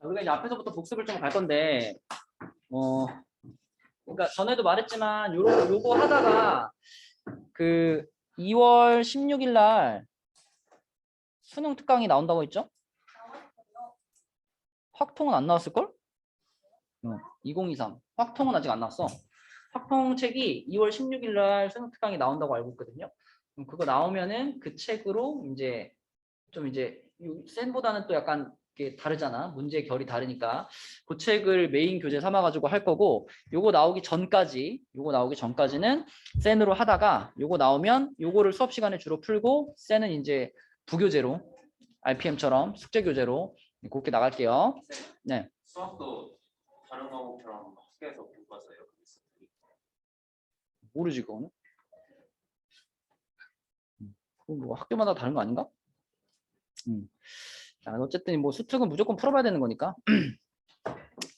우리가 이제 앞에서부터 복습을 좀 갈 건데, 그러니까 전에도 말했지만 요거 하다가 그 2월 16일 날 수능 특강이 나온다고 했죠? 확통은 안 나왔을걸? 2023 확통은 아직 안 나왔어. 확통 책이 2월 16일 날 수능 특강이 나온다고 알고 있거든요. 그거 나오면은 그 책으로 이제 좀 이제 센보다는 또 약간 이게 다르잖아. 문제 결이 다르니까 그 책을 메인 교재 삼아가지고 할 거고, 요거 나오기 전까지는 센으로 하다가 요거 나오면 요거를 수업 시간에 주로 풀고 센은 이제 부교재로 RPM처럼 숙제 교재로 그렇게 나갈게요. 네. 수학도 다른 과목처럼 학교에서 교과서예요? 모르지 그거는. 뭐 학교마다 다른 거 아닌가? 자, 어쨌든 뭐 수특은 무조건 풀어봐야 되는 거니까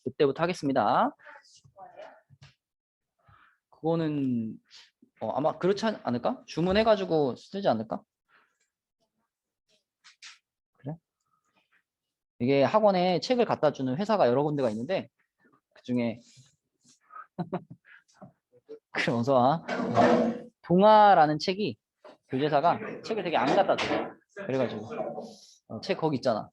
그때부터 하겠습니다. 그거는 아마 그렇지 않을까? 주문해가지고 쓰지 않을까? 그래? 이게 학원에 책을 갖다 주는 회사가 여러 군데가 있는데 그 중에 그래 원서아 동아라는 책이 교재사가 책을 되게 안 갖다 줘. 그래가지고 책 거기 있잖아.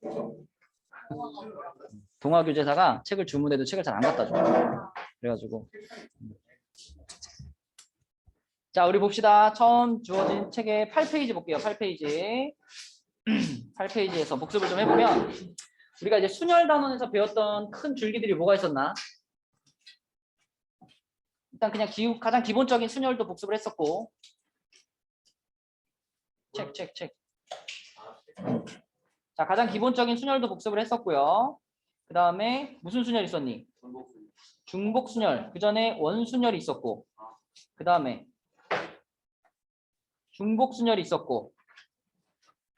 동아 교재사가 책을 주문해도 책을 잘 안 갖다 줘. 그래가지고 자 우리 봅시다. 처음 주어진 책의 8페이지 볼게요. 8페이지 8페이지에서 복습을 좀 해보면 우리가 이제 순열 단원에서 배웠던 큰 줄기들이 뭐가 있었나? 일단 그냥 가장 기본적인 순열도 복습을 했었고 책. 자 가장 기본적인 순열도 복습을 했었고요. 그 다음에 무슨 순열 있었니? 중복순열. 그 전에 원순열이 있었고 그 다음에 중복순열이 있었고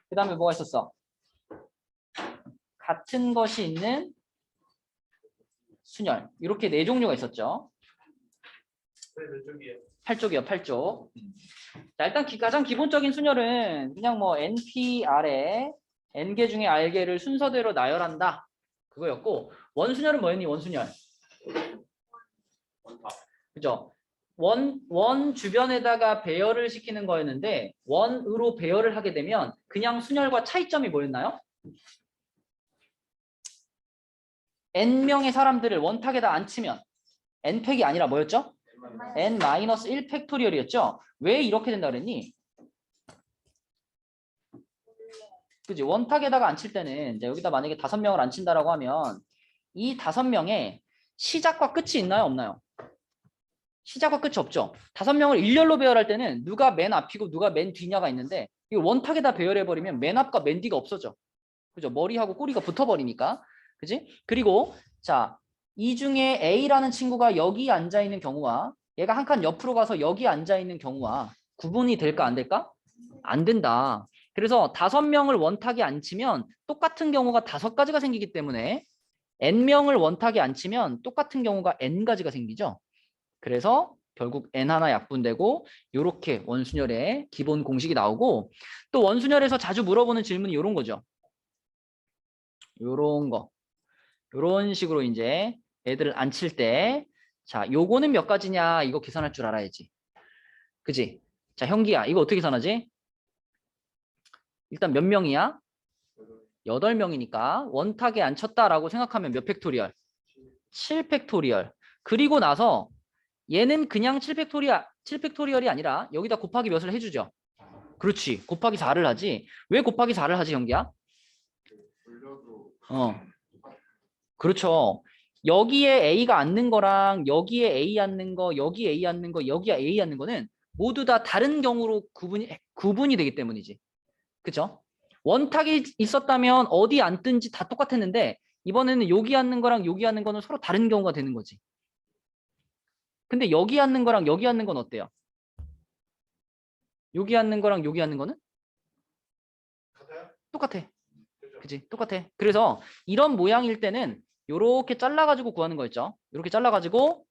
그 다음에 뭐가 있었어? 같은 것이 있는 순열. 이렇게 네 종류가 있었죠. 8쪽이요. 8쪽. 자, 일단 가장 기본적인 순열은 그냥 뭐 NPR에 N개 중에 R개를 순서대로 나열한다. 그거였고 원순열은 뭐였니? 원순열. 그죠? 원 주변에다가 배열을 시키는 거였는데 원으로 배열을 하게 되면 그냥 순열과 차이점이 뭐였나요? N명의 사람들을 원탁에다 앉히면 N팩이 아니라 뭐였죠? N-1 팩토리얼이었죠? 왜 이렇게 된다 그랬니? 그지? 원탁에다가 앉힐 때는 이제 여기다 만약에 5명을 앉힌다라고 하면 이 5명에 시작과 끝이 있나요? 없나요? 시작과 끝이 없죠. 5명을 일렬로 배열할 때는 누가 맨 앞이고 누가 맨 뒤냐가 있는데 이 원탁에다 배열해버리면 맨 앞과 맨 뒤가 없어져. 그죠? 머리하고 꼬리가 붙어버리니까. 그지? 그리고 자, 이 중에 A라는 친구가 여기 앉아있는 경우와 얘가 한 칸 옆으로 가서 여기 앉아있는 경우와 구분이 될까 안 될까? 안 된다. 그래서 5명을 원탁에 앉히면 똑같은 경우가 5가지가 생기기 때문에 N명을 원탁에 앉히면 똑같은 경우가 N가지가 생기죠. 그래서 결국 N1 약분되고 이렇게 원순열의 기본 공식이 나오고 또 원순열에서 자주 물어보는 질문이 이런 거죠. 요런 거. 요런 식으로 이제 애들을 앉힐 때 자, 요거는 몇 가지냐 이거 계산할 줄 알아야지. 그지? 자, 형기야. 이거 어떻게 계산하지? 일단 몇 명이야? 8명이니까 원탁에 앉혔다라고 생각하면 몇 팩토리얼? 7팩토리얼. 그리고 나서 얘는 그냥 7팩토리얼이 아니라 여기다 곱하기 몇을 해주죠? 그렇지. 곱하기 4를 하지. 왜 곱하기 4를 하지, 형기야? 그렇죠. 여기에 A가 앉는 거랑 여기에 A 앉는 거, 여기 A 앉는 거, 여기에 A 앉는 거는 모두 다 다른 경우로 구분이 되기 때문이지. 그쵸? 원탁이 있었다면 어디 앉든지 다 똑같았는데 이번에는 여기 앉는 거랑 여기 앉는 거는 서로 다른 경우가 되는 거지. 근데 여기 앉는 거랑 여기 앉는 건 어때요? 여기 앉는 거랑 여기 앉는 거는? 똑같아. 그지? 똑같아. 그래서 이런 모양일 때는 요렇게 잘라가지고 구하는 거였죠. 이렇게 잘라가지고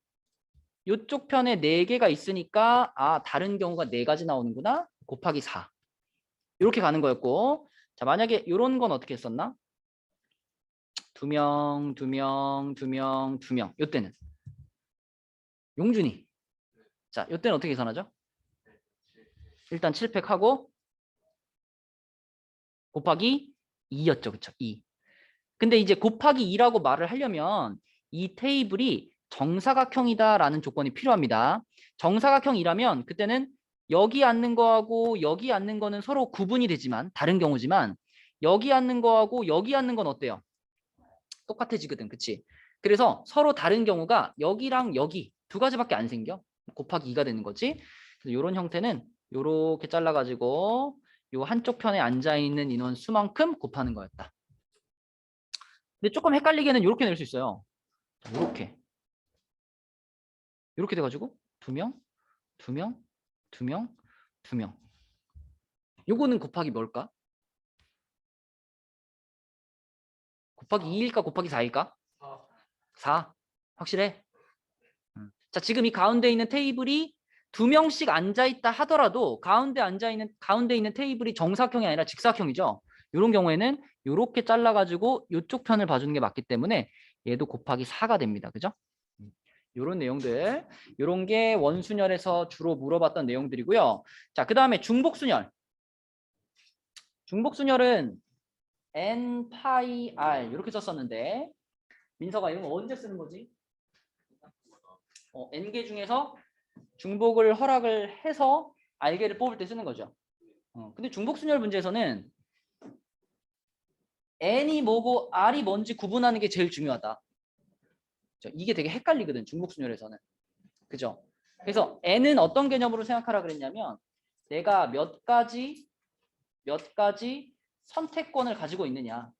요쪽 편에 4개가 있으니까 다른 경우가 4가지 나오는구나. 곱하기 4. 이렇게 가는 거였고 자 만약에 요런 건 어떻게 했었나? 2명, 2명, 2명, 2명. 요때는 용준이. 자, 요때는 어떻게 계산하죠? 일단 7팩하고 곱하기 2였죠. 그쵸? 2. 근데 이제 곱하기 2라고 말을 하려면 이 테이블이 정사각형이다라는 조건이 필요합니다. 정사각형이라면 그때는 여기 앉는 거하고 여기 앉는 거는 서로 구분이 되지만 다른 경우지만 여기 앉는 거하고 여기 앉는 건 어때요? 똑같아지거든. 그치? 그래서 서로 다른 경우가 여기랑 여기 두 가지밖에 안 생겨. 곱하기 2가 되는 거지. 그래서 이런 형태는 이렇게 잘라가지고 요 한쪽 편에 앉아있는 인원 수만큼 곱하는 거였다. 근데 조금 헷갈리게는 이렇게 낼 수 있어요. 이렇게. 이렇게 돼가지고 2명, 2명, 2명, 2명. 요거는 곱하기 뭘까? 곱하기 2일까? 곱하기 4일까? 4. 확실해? 자, 지금 이 가운데 있는 테이블이 2명씩 앉아있다 하더라도 가운데 있는 테이블이 정사각형이 아니라 직사각형이죠. 이런 경우에는 이렇게 잘라가지고 이쪽 편을 봐주는 게 맞기 때문에 얘도 곱하기 4가 됩니다. 그죠? 이런 내용들, 이런 게 원순열에서 주로 물어봤던 내용들이고요. 자, 그 다음에 중복순열. 중복순열은 n 파이 r 이렇게 썼었는데 민서가 이런 거 언제 쓰는 거지? n개 중에서 중복을 허락을 해서 r개를 뽑을 때 쓰는 거죠. 근데 중복순열 문제에서는 n이 뭐고 r이 뭔지 구분하는 게 제일 중요하다. 이게 되게 헷갈리거든, 중복순열에서는. 그죠? 그래서 n은 어떤 개념으로 생각하라 그랬냐면 내가 몇 가지 선택권을 가지고 있느냐.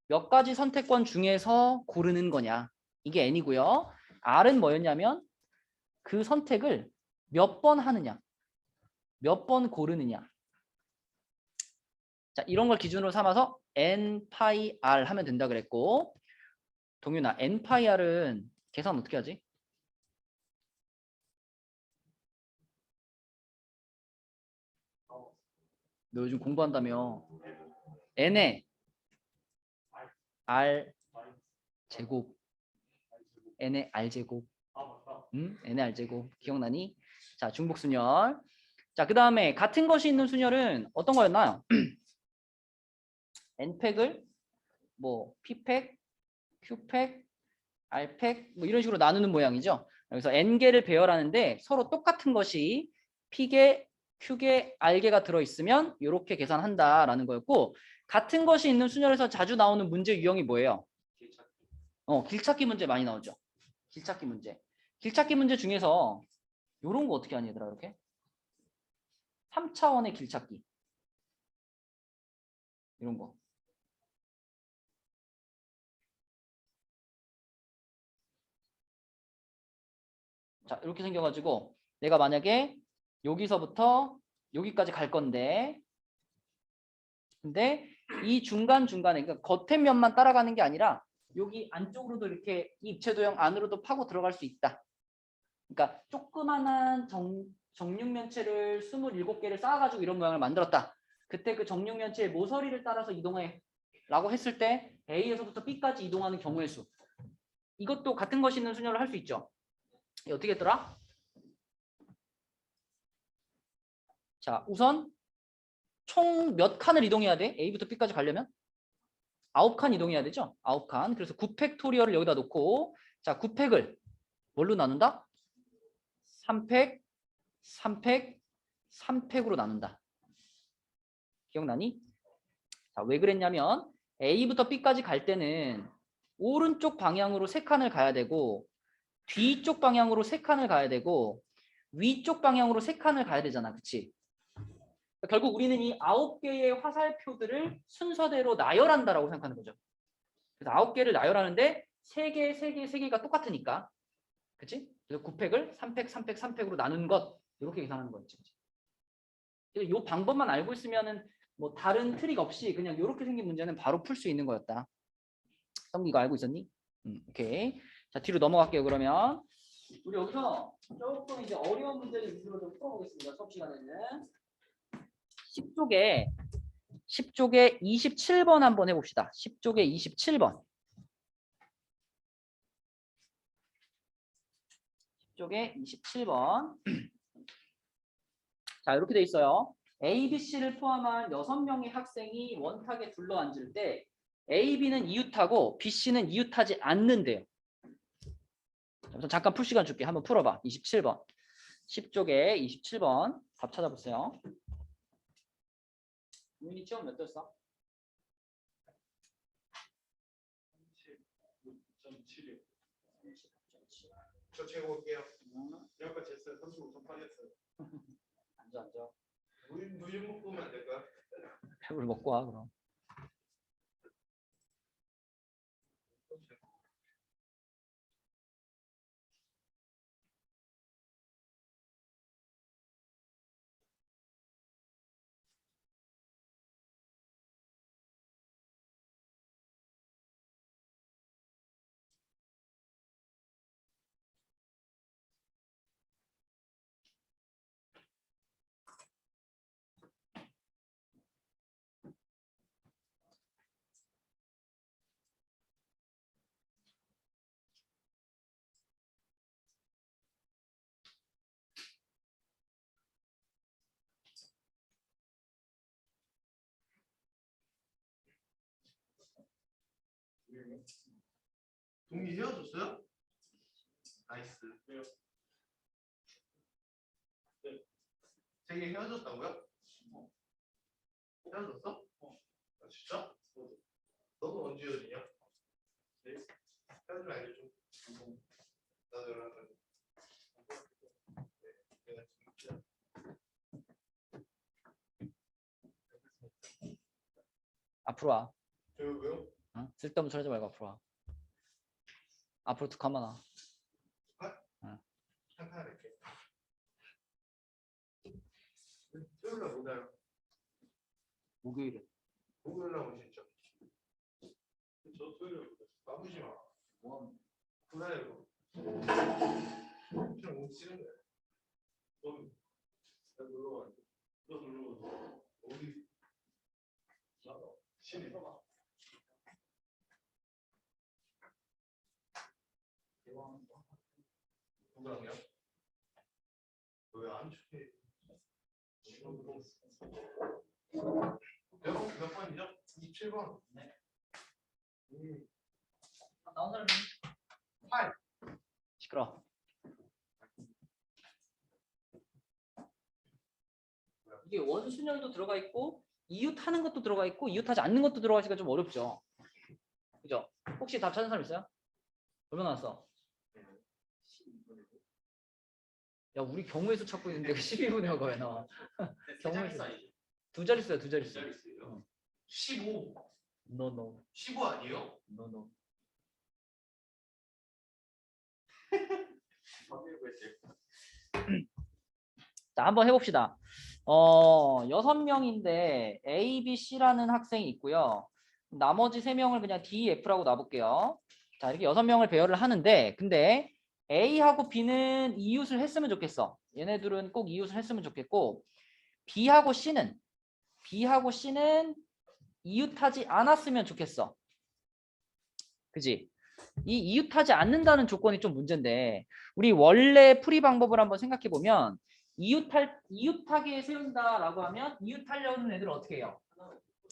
몇 가지 선택권 중에서 고르는 거냐. 이게 n이고요. r은 뭐였냐면 그 선택을 몇 번 하느냐. 몇 번 고르느냐. 자, 이런 걸 기준으로 삼아서 n 파이 r 하면 된다 그랬고 동윤아, n 파이 r은 계산 어떻게 하지? 너 요즘 공부한다며. n에 r 제곱 n의 r 제곱 n의 r 제곱 기억나니? 자, 중복순열. 자, 그 다음에 같은 것이 있는 순열은 어떤 거였나요? n팩을 뭐 p팩, q팩, r팩 뭐 이런 식으로 나누는 모양이죠. 그래서 n개를 배열하는데 서로 똑같은 것이 p개, q개, r개가 들어있으면 이렇게 계산한다라는 거였고 같은 것이 있는 순열에서 자주 나오는 문제 유형이 뭐예요? 길찾기 문제 많이 나오죠. 길찾기 문제. 길찾기 문제 중에서 이런 거 어떻게 하니 얘들아 이렇게? 3차원의 길찾기. 이런 거. 자, 이렇게 생겨가지고 내가 만약에 여기서부터 여기까지 갈 건데 근데 이 중간중간에 그러니까 겉에 면만 따라가는 게 아니라 여기 안쪽으로도 이렇게 입체도형 안으로도 파고 들어갈 수 있다. 그러니까 조그만한 정육면체를 27개를 쌓아가지고 이런 모양을 만들었다. 그때 그 정육면체의 모서리를 따라서 이동해 라고 했을 때 A에서부터 B까지 이동하는 경우의 수. 이것도 같은 것이 있는 순열을 할 수 있죠. 어떻게 했더라? 자, 우선 총 몇 칸을 이동해야 돼? A부터 B까지 가려면? 9칸 이동해야 되죠? 9칸. 그래서 9팩토리얼을 여기다 놓고 자, 9팩을 뭘로 나눈다? 3팩, 3팩, 3팩으로 나눈다. 기억나니? 자, 왜 그랬냐면 A부터 B까지 갈 때는 오른쪽 방향으로 3칸을 가야 되고 뒤쪽 방향으로 3칸을 가야 되고 위쪽 방향으로 3칸을 가야 되잖아. 그치? 결국 우리는 이 9개의 화살표들을 순서대로 나열한다라고 생각하는 거죠. 그래서 9개를 나열하는데 3개, 3개, 3개가 똑같으니까. 그치? 그래서 9팩을 3팩, 3팩, 3팩으로 나눈 것 이렇게 계산하는 거였지. 그래서 이 방법만 알고 있으면은 뭐 다른 트릭 없이 그냥 이렇게 생긴 문제는 바로 풀 수 있는 거였다. 성기 이거 알고 있었니? 오케이. 자, 뒤로 넘어갈게요. 그러면 우리 여기서 조금 이제 어려운 문제를 위주로 좀 풀어보겠습니다. 수업 시간에는 10쪽에 10쪽에 27번 한번 해봅시다. 10쪽에 27번. 10쪽에 27번. 자, 이렇게 돼 있어요. A, B, C를 포함한 6명의 학생이 원탁에 둘러앉을 때 A, B는 이웃하고 B, C는 이웃하지 않는데요. 우선 잠깐 풀 시간 줄게. 한번 풀어봐. 27번. 10쪽에 27번. 답 찾아보세요. 유민이 시험 몇 떴어? 36.7이요. 저 재고 올게요. 여기까 쟀어요. 35.8이었어요. 앉아. 우유 먹으면 안 될까요? 배불 먹고 와 그럼. 동이 헤어졌어요? 나이스. 왜요? 네. 되게 헤어졌다고요? 헤어졌어? 아, 진짜? 너도 언제 헤어지냐? 네. 헤어지면 알려줘. 나도 연락해. 내가 진짜. 앞으로 와. 왜요? 응? 쓸데없는 소리 하지 말고 앞으로 와. 앞으로 툭 한번 와. 한칸 할게. 토요일 날 오나요? 목요일에. 목요일 날 오시죠. 저 토요일에 오세요. 까부지 마. 뭐? 그날로. 그냥 오기 싫은 거야. 넌 놀러 와. 너 놀러 와. 어디? 나도. 신이. 누구랑요? 왜안 좋게? 몇 번이죠? 27번. 네. 나온 사람이 8. 시끄러. 이게 원순열도 들어가 있고 이웃하는 것도 들어가 있고 이웃하지 않는 것도 들어가니까 좀 어렵죠. 그죠? 혹시 답 찾은 사람 있어요? 얼마나 왔어? 야, 우리 경우에서 찾고 있는데 12분의 허가 왜 나와? 경우에서 두 자릿수야, 두 자릿수. 15. No. 15 아니에요? No. 자, 한번 해봅시다. 6명인데 A, B, C라는 학생이 있고요. 나머지 3명을 그냥 D, F라고 놔볼게요. 자, 이렇게 6명을 배열을 하는데 근데 A하고 B는 이웃을 했으면 좋겠어. 얘네들은 꼭 이웃을 했으면 좋겠고 B하고 C는 이웃하지 않았으면 좋겠어. 그지? 이 이웃하지 않는다는 조건이 좀 문제인데 우리 원래 풀이 방법을 한번 생각해 보면 이웃하게 세운다라고 하면 이웃하려는 애들은 어떻게 해요?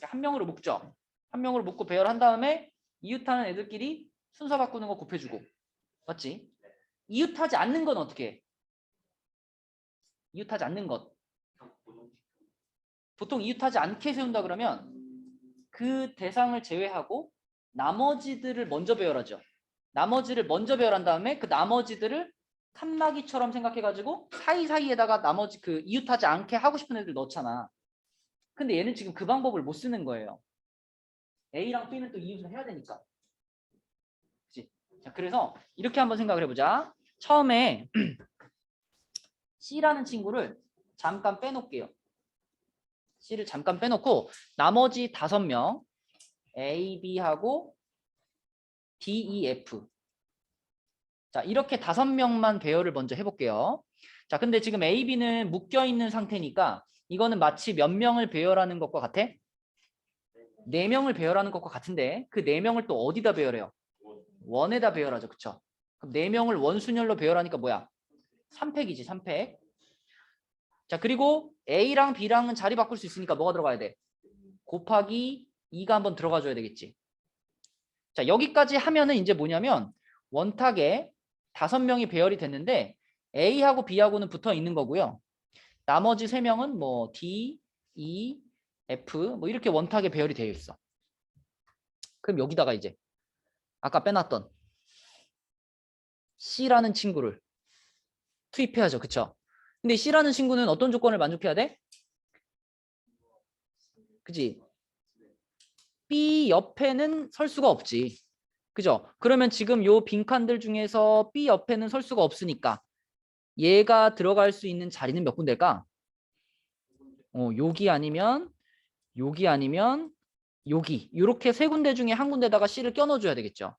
한 명으로 묶죠. 한 명으로 묶고 배열한 다음에 이웃하는 애들끼리 순서 바꾸는 거 곱해주고 맞지? 이웃하지 않는 건 어떻게 해? 이웃하지 않는 것 보통 이웃하지 않게 세운다 그러면 그 대상을 제외하고 나머지들을 먼저 배열하죠. 나머지를 먼저 배열한 다음에 그 나머지들을 칸막이처럼 생각해가지고 사이사이에다가 나머지 그 이웃하지 않게 하고 싶은 애들 넣잖아. 근데 얘는 지금 그 방법을 못 쓰는 거예요. A랑 B는 또 이웃을 해야 되니까. 그치? 자, 그래서 이렇게 한번 생각을 해보자. 처음에 C라는 친구를 잠깐 빼놓을게요. C를 잠깐 빼놓고 나머지 5명 A, B하고 D, E, F 자 이렇게 5명만 배열을 먼저 해볼게요. 자 근데 지금 A, B는 묶여있는 상태니까 이거는 마치 몇 명을 배열하는 것과 같아? 4명을 배열하는 것과 같은데 그 4명을 또 어디다 배열해요? 원에다 배열하죠. 그쵸? 그럼 4명을 원순열로 배열하니까 뭐야? 3팩이지 3팩. 자 그리고 A랑 B랑은 자리 바꿀 수 있으니까 뭐가 들어가야 돼? 곱하기 2가 한번 들어가줘야 되겠지. 자 여기까지 하면은 이제 뭐냐면 원탁에 5명이 배열이 됐는데 A하고 B하고는 붙어 있는 거고요. 나머지 3명은 뭐 D, E, F 뭐 이렇게 원탁에 배열이 되어 있어. 그럼 여기다가 이제 아까 빼놨던 C라는 친구를 투입해야죠. 그쵸? 근데 C라는 친구는 어떤 조건을 만족해야 돼? 그지? B 옆에는 설 수가 없지. 그죠? 그러면 지금 요 빈칸들 중에서 B 옆에는 설 수가 없으니까 얘가 들어갈 수 있는 자리는 몇 군데일까? 여기 아니면 여기 아니면 여기 이렇게 3군데 중에 한 군데다가 C를 껴넣어줘야 되겠죠.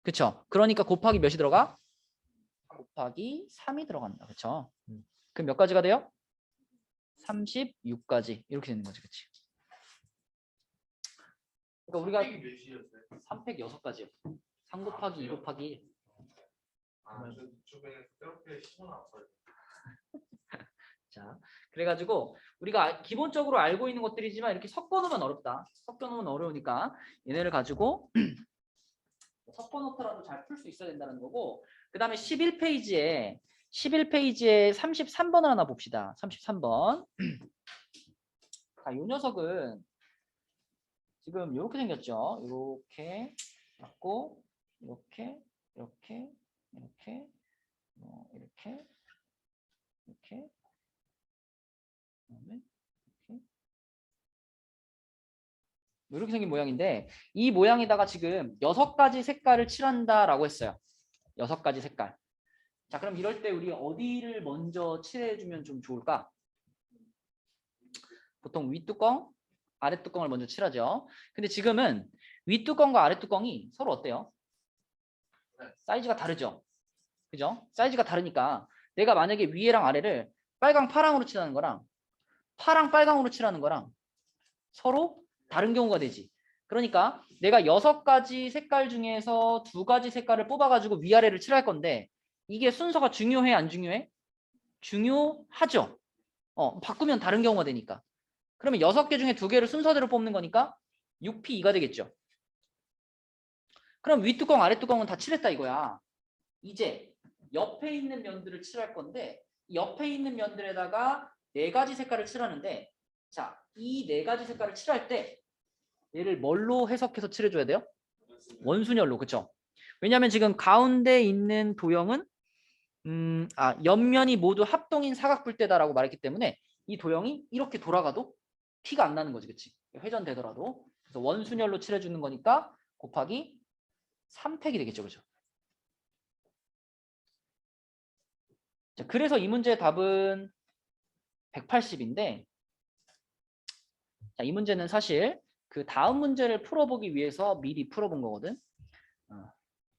그쵸? 그러니까 곱하기 몇이 들어가? 곱하기 3이 들어간다. 그쵸? 그럼 몇 가지가 돼요? 36가지 이렇게 되는 거지. 그치? 그러니까 우리가 팩이 몇이었어요? 3팩 6가지요. 3 곱하기 2 곱하기 1. 저 이쪽에 이렇게 심어놨어요. 자, 그래가지고 우리가 기본적으로 알고 있는 것들이지만 이렇게 섞어놓으면 어렵다. 섞어놓으면 어려우니까 얘네를 가지고 섞어놓더라도 잘 풀 수 있어야 된다는 거고 그 다음에 11페이지에 33번을 하나 봅시다. 33번. 자, 요 녀석은 지금 이렇게 생겼죠. 이렇게 맞고 이렇게 이렇게 이렇게 이렇게 이렇게 그다음에 이렇게 이렇게 생긴 모양인데 이 모양에다가 지금 6가지 색깔을 칠한다라고 했어요. 6가지 색깔. 자, 그럼 이럴 때 우리 어디를 먼저 칠해주면 좀 좋을까? 보통 윗뚜껑, 아랫뚜껑을 먼저 칠하죠. 근데 지금은 윗뚜껑과 아랫뚜껑이 서로 어때요? 사이즈가 다르죠. 그죠? 사이즈가 다르니까 내가 만약에 위에랑 아래를 빨강, 파랑으로 칠하는 거랑 파랑, 빨강으로 칠하는 거랑 서로 다른 경우가 되지. 그러니까 내가 6가지 색깔 중에서 2가지 색깔을 뽑아가지고 위아래를 칠할 건데 이게 순서가 중요해, 안 중요해? 중요하죠. 바꾸면 다른 경우가 되니까. 그러면 6개 중에 2개를 순서대로 뽑는 거니까 6P2가 되겠죠. 그럼 윗뚜껑, 아랫뚜껑은 다 칠했다 이거야. 이제 옆에 있는 면들을 칠할 건데 옆에 있는 면들에다가 4가지 색깔을 칠하는데 자, 이 4가지 색깔을 칠할 때 얘를 뭘로 해석해서 칠해줘야 돼요? 원순열로. 그쵸? 왜냐하면 지금 가운데 있는 도형은 옆면이 모두 합동인 사각뿔대다라고 말했기 때문에 이 도형이 이렇게 돌아가도 티가 안 나는 거지. 그치? 회전되더라도. 그래서 원순열로 칠해주는 거니까 곱하기 3팩이 되겠죠. 그죠? 자, 그래서 이 문제의 답은 180인데 자, 이 문제는 사실 그 다음 문제를 풀어보기 위해서 미리 풀어본 거거든.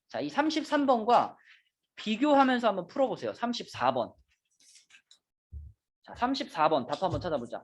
자, 이 33번과 비교하면서 한번 풀어보세요. 34번. 자, 34번 답 한번 찾아보자.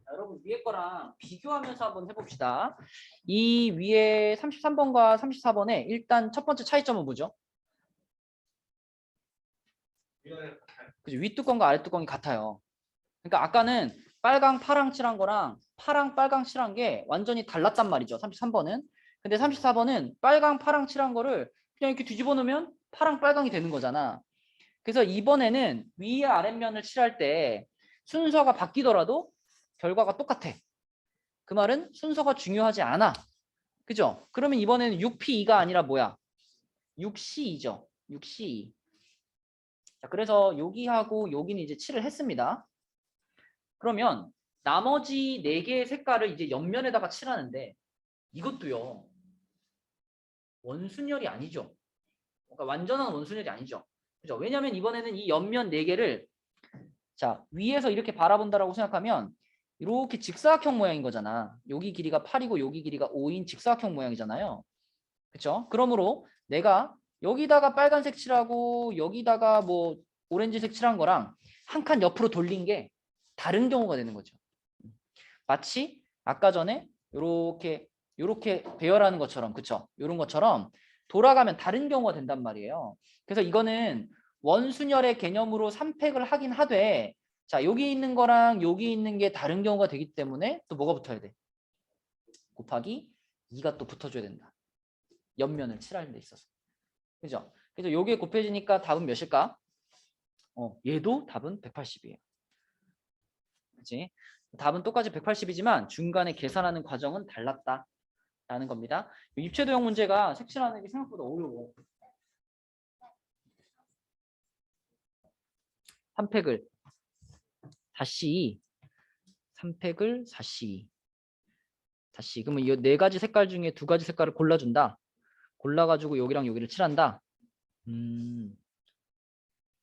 자, 여러분 위에 거랑 비교하면서 한번 해봅시다. 이 위에 33번과 34번에 일단 첫 번째 차이점은 뭐죠? 그죠? 위 뚜껑과 아래 뚜껑이 같아요. 그러니까 아까는 빨강 파랑 칠한 거랑 파랑 빨강 칠한 게 완전히 달랐단 말이죠. 33번은. 근데 34번은 빨강 파랑 칠한 거를 그냥 이렇게 뒤집어 놓으면 파랑 빨강이 되는 거잖아. 그래서 이번에는 위 아랫면을 칠할 때 순서가 바뀌더라도 결과가 똑같아. 그 말은 순서가 중요하지 않아. 그죠? 그러면 이번에는 6P2가 아니라 뭐야? 6C2죠. 6C2. 자, 그래서 여기하고 여기는 이제 칠을 했습니다. 그러면 나머지 4개의 색깔을 이제 옆면에다가 칠하는데 이것도요. 원순열이 아니죠. 그러니까 완전한 원순열이 아니죠. 그죠? 왜냐하면 이번에는 이 옆면 4개를 자, 위에서 이렇게 바라본다라고 생각하면 이렇게 직사각형 모양인 거잖아. 여기 길이가 8이고 여기 길이가 5인 직사각형 모양이잖아요. 그렇죠? 그러므로 내가 여기다가 빨간색 칠하고 여기다가 뭐 오렌지색 칠한 거랑 한 칸 옆으로 돌린 게 다른 경우가 되는 거죠. 마치 아까 전에 요렇게 배열하는 것처럼, 그쵸? 요런 것처럼 돌아가면 다른 경우가 된단 말이에요. 그래서 이거는 원순열의 개념으로 3팩을 하긴 하되 자, 여기 있는 거랑 여기 있는 게 다른 경우가 되기 때문에 또 뭐가 붙어야 돼? 곱하기 2가 또 붙어줘야 된다. 옆면을 칠하는 데 있어서. 그죠? 그래서 요게 곱해지니까 답은 몇일까? 얘도 답은 180이에요. 그치? 답은 똑같이 180이지만 중간에 계산하는 과정은 달랐다라는 겁니다. 입체도형 문제가 색칠하는 게 생각보다 어려워. 3팩을 4C 3팩을 4C 다시 그러면 이 4가지 색깔 중에 2가지 색깔을 골라준다. 골라가지고 여기랑 여기를 칠한다.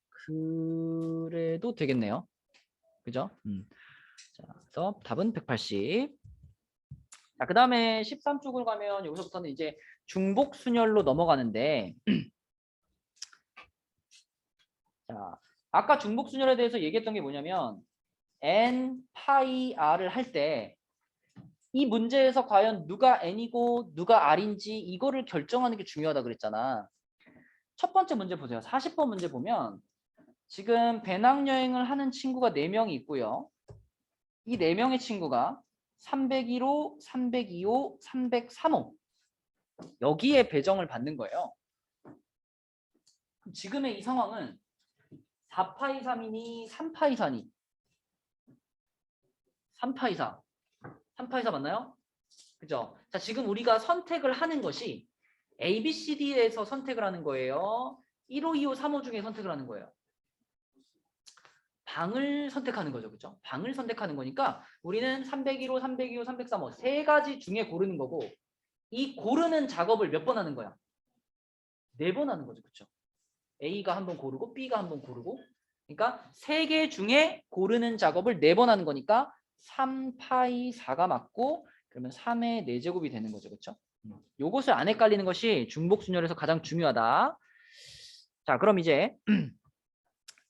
그래도 되겠네요. 그죠? 자, 그래서 답은 180. 자, 그 다음에 13쪽을 가면 여기서부터는 이제 중복순열로 넘어가는데 자, 아까 중복순열에 대해서 얘기했던 게 뭐냐면 n, 파이, r을 할 때 이 문제에서 과연 누가 n이고 누가 r인지 이거를 결정하는 게 중요하다 그랬잖아. 첫 번째 문제 보세요. 40번 문제 보면 지금 배낭여행을 하는 친구가 4명이 있고요. 이 4명의 친구가 301호, 302호, 303호 여기에 배정을 받는 거예요. 그럼 지금의 이 상황은 4파이 3이니 3파이 4니? 3파이 4. 3파이 4 맞나요? 그죠? 자, 지금 우리가 선택을 하는 것이 A, B, C, D에서 선택을 하는 거예요. 1호, 2호, 3호 중에 선택을 하는 거예요. 방을 선택하는 거죠. 그죠? 방을 선택하는 거니까 우리는 301호, 302호, 303호 3가지 중에 고르는 거고 이 고르는 작업을 몇 번 하는 거야? 4번 하는 거죠. 그렇죠? A가 한 번 고르고 B가 한 번 고르고 그러니까 3개 중에 고르는 작업을 4번 하는 거니까 3파이 4가 맞고 그러면 3의 4제곱이 되는 거죠. 그렇죠? 요것을 안 헷갈리는 것이 중복순열에서 가장 중요하다. 자, 그럼 이제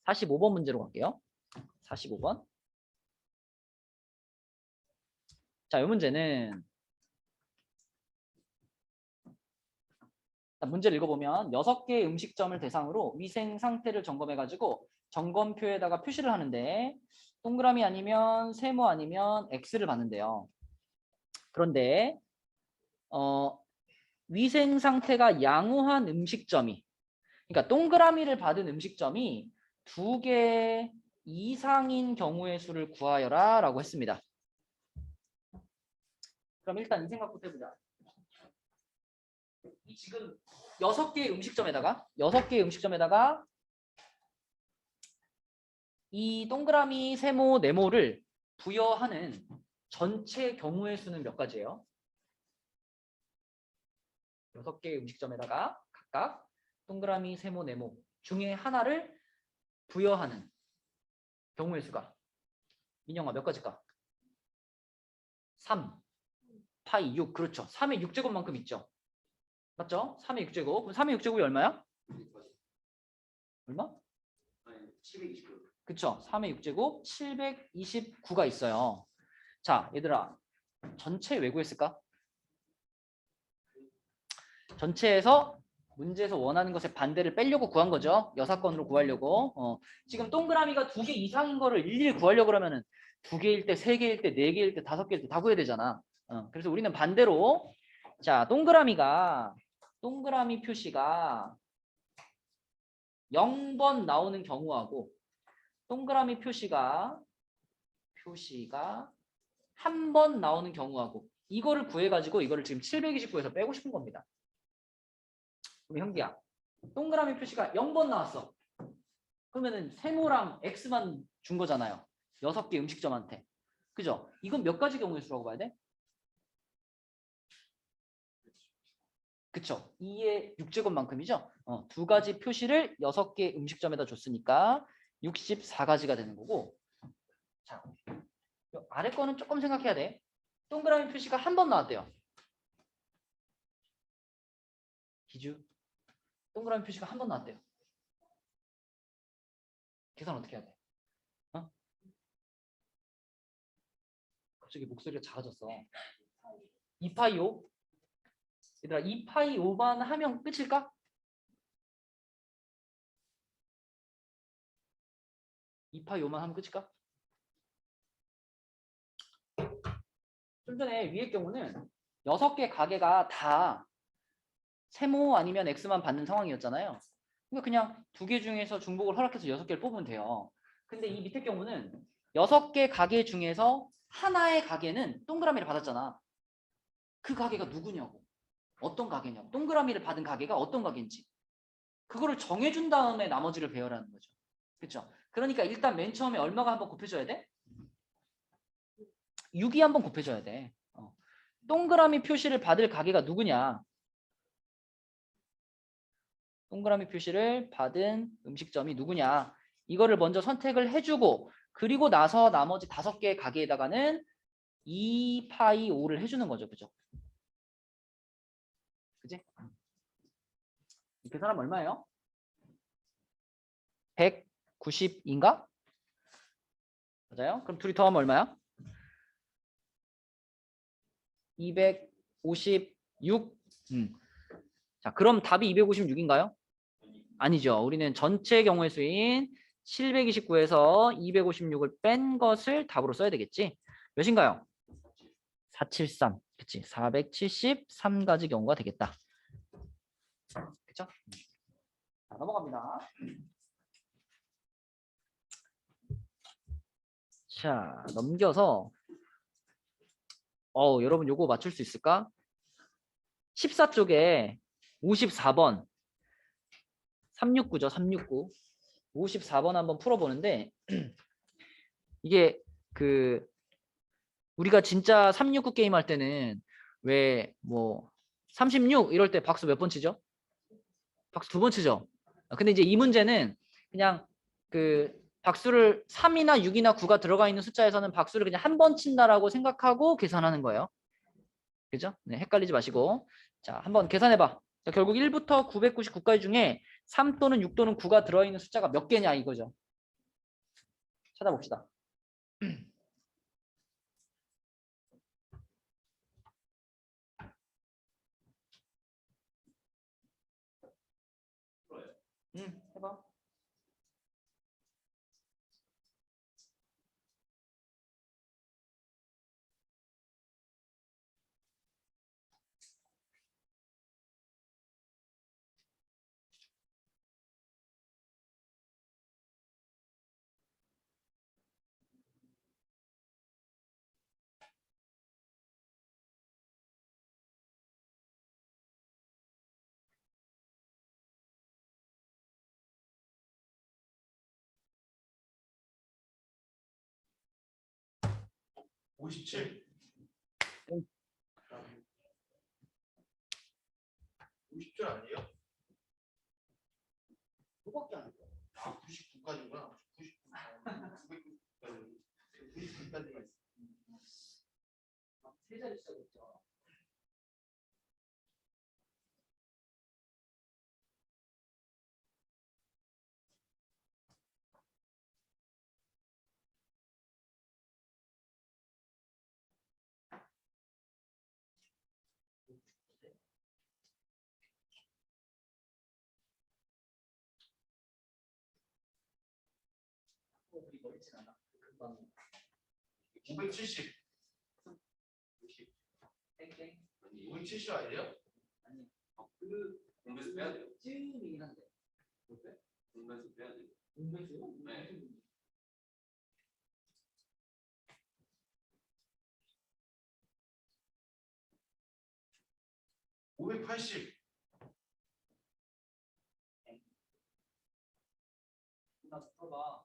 45번 문제로 갈게요. 45번. 자, 이 문제는 문제를 읽어보면 6개의 음식점을 대상으로 위생 상태를 점검해가지고 점검표에다가 표시를 하는데 동그라미 아니면 세모 아니면 X를 받는데요. 그런데 위생 상태가 양호한 음식점이 그러니까 동그라미를 받은 음식점이 2개 이상인 경우의 수를 구하여라 라고 했습니다. 그럼 일단 이 생각부터 해보자. 이 지금 6개의 음식점에다가 이 동그라미, 세모, 네모를 부여하는 전체 경우의 수는 몇 가지예요? 6개의 음식점에다가 각각 동그라미, 세모, 네모 중에 하나를 부여하는 경우의 수가 민영아 몇 가지일까? 3, 파이 6. 그렇죠. 3의 6제곱만큼 있죠. 맞죠? 3의 6제곱. 그럼 3의 6제곱이 얼마야? 얼마? 아니 729. 그쵸. 3의 6제곱 729가 있어요. 자, 얘들아. 전체 왜 구했을까? 전체에서 문제에서 원하는 것의 반대를 빼려고 구한 거죠. 여사건으로 구하려고. 지금 동그라미가 2개 이상인 거를 일일이 구하려고 그러면은 2개일 때, 3개일 때, 4개일 때, 5개일 때 다 구해야 되잖아. 그래서 우리는 반대로 자, 동그라미 표시가 0번 나오는 경우하고 동그라미 표시가 한 번 나오는 경우하고 이거를 구해가지고 이거를 지금 729에서 빼고 싶은 겁니다. 그럼 형기야, 동그라미 표시가 0번 나왔어. 그러면은 세모랑 X만 준 거잖아요. 6개 음식점한테. 그죠? 이건 몇 가지 경우의 수라고 봐야 돼? 그쵸? 2의 6제곱만큼이죠? 2가지 표시를 6개 음식점에다 줬으니까 64가지가 되는 거고. 자, 요 아래 거는 조금 생각해야 돼. 동그라미 표시가 한 번 나왔대요. 기주. 동그라미 표시가 한 번 나왔대요. 계산 어떻게 해야 돼? 갑자기 목소리가 작아졌어. 2파이 5? 얘들아 2파이 5만 하면 끝일까? 이파이 5만 하면 끝일까? 좀 전에 위의 경우는 6개 가게가 다 세모 아니면 X만 받는 상황이었잖아요. 그러니까 그냥 2개 중에서 중복을 허락해서 6개를 뽑으면 돼요. 근데 이 밑에 경우는 6개 가게 중에서 하나의 가게는 동그라미를 받았잖아. 그 가게가 누구냐고. 어떤 가게냐고. 동그라미를 받은 가게가 어떤 가게인지. 그거를 정해준 다음에 나머지를 배열하는 거죠. 그렇죠? 그러니까 일단 맨 처음에 얼마가 한번 곱해줘야 돼? 6이 한번 곱해줘야 돼. 동그라미 표시를 받을 가게가 누구냐? 동그라미 표시를 받은 음식점이 누구냐? 이거를 먼저 선택을 해주고 그리고 나서 나머지 5개의 가게에다가는 2파이 5를 해주는 거죠. 그죠? 그지? 그 사람 얼마예요? 190인가? 맞아요? 그럼 둘이 더하면 얼마야? 256. 자, 그럼 답이 256인가요? 아니죠. 우리는 전체 경우의 수인 729에서 256을 뺀 것을 답으로 써야 되겠지. 몇인가요? 473. 그치. 473가지 경우가 되겠다. 그쵸? 자, 넘어갑니다. 자, 넘겨서 여러분 요거 맞출 수 있을까? 14쪽에 54번 369죠. 369. 54번 한번 풀어보는데 이게 그 우리가 진짜 369 게임 할 때는 왜 뭐 36 이럴 때 박수 몇 번 치죠? 박수 2번 치죠. 근데 이제 이 문제는 그냥 그 박수를 3이나 6이나 9가 들어가 있는 숫자에서는 박수를 그냥 한 번 친다라고 생각하고 계산하는 거예요. 그죠? 네, 헷갈리지 마시고. 자, 한번 계산해봐. 자, 결국 1부터 999까지 중에 3 또는 6 또는 9가 들어있는 숫자가 몇 개냐 이거죠. 찾아봅시다. 해봐. 57. 50줄 아니에요? 그거밖에 안 돼. 아 99까지구나. 99까지만 있어. 세 자리 숫자 있죠. 우리 멀진 않아. 금방 570. 땡땡. 570 아니에요? 아니 그 공배수 빼야 돼요. 쯤이긴 한데. 공배수 빼야 돼요. 공배수? 네. 580. 나 풀어봐.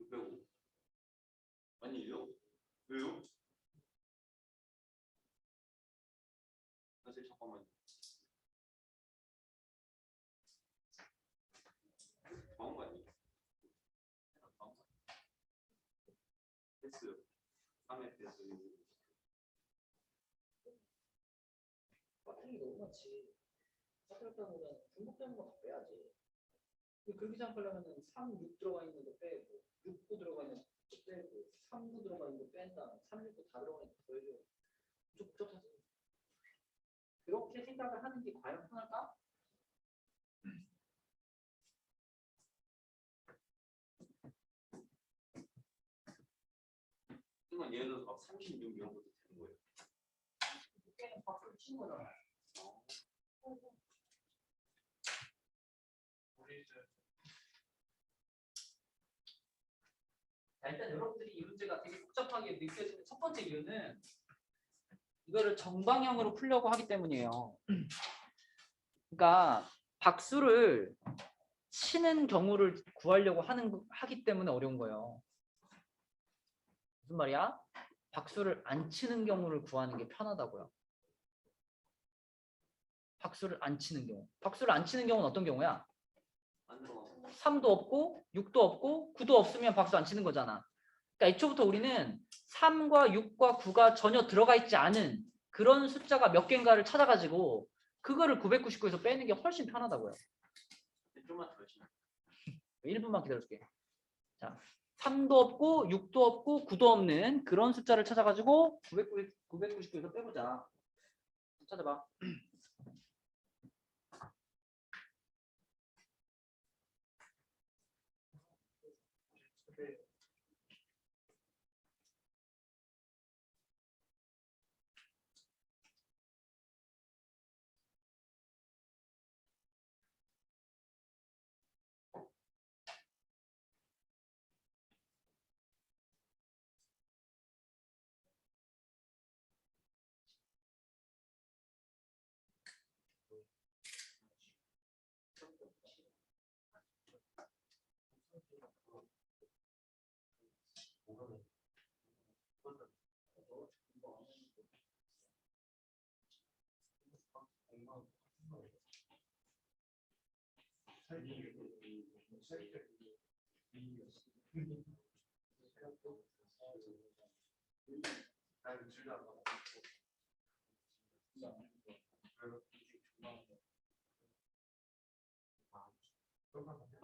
605. 아니에요? 왜요? 사실 잠깐만요. 좋은 거 아니에요? 패스 3회 패스 빠뜨리기 너무 많지. 빠뜨렸다 보면 중복되는 거 다 빼야지. 그렇게 생각하려면 3, 6 들어가 있는 거 빼고 6, 9 들어가 있는 거 빼고 3, 9 들어가 있는 거 뺀다. 3, 6, 9 다 들어가 있는 거 더해줘. 좀 복잡하지. 그렇게 생각을 하는 게 과연 편할까? 그러면 예를 들어서 막 36 이런 것도 되는 거예요. 그때는 밖으로 치는 거잖아. 우리 이제 자, 일단 여러분들이 이 문제가 되게 복잡하게 느껴지는 첫 번째 이유는 이거를 정방향으로 풀려고 하기 때문이에요. 그러니까 박수를 치는 경우를 구하려고 하기 때문에 어려운 거예요. 무슨 말이야? 박수를 안 치는 경우를 구하는 게 편하다고요. 박수를 안 치는 경우. 박수를 안 치는 경우는 어떤 경우야? 안 들어가고 3도 없고 6도 없고 9도 없으면 박수 안 치는 거잖아. 그러니까 애초부터 우리는 3과 6과 9가 전혀 들어가 있지 않은 그런 숫자가 몇 개인가를 찾아가지고 그거를 999에서 빼는 게 훨씬 편하다고요. 좀만 더 열심히 1분만 기다려줄게. 자, 3도 없고 6도 없고 9도 없는 그런 숫자를 찾아가지고 999에서 빼보자. 찾아봐.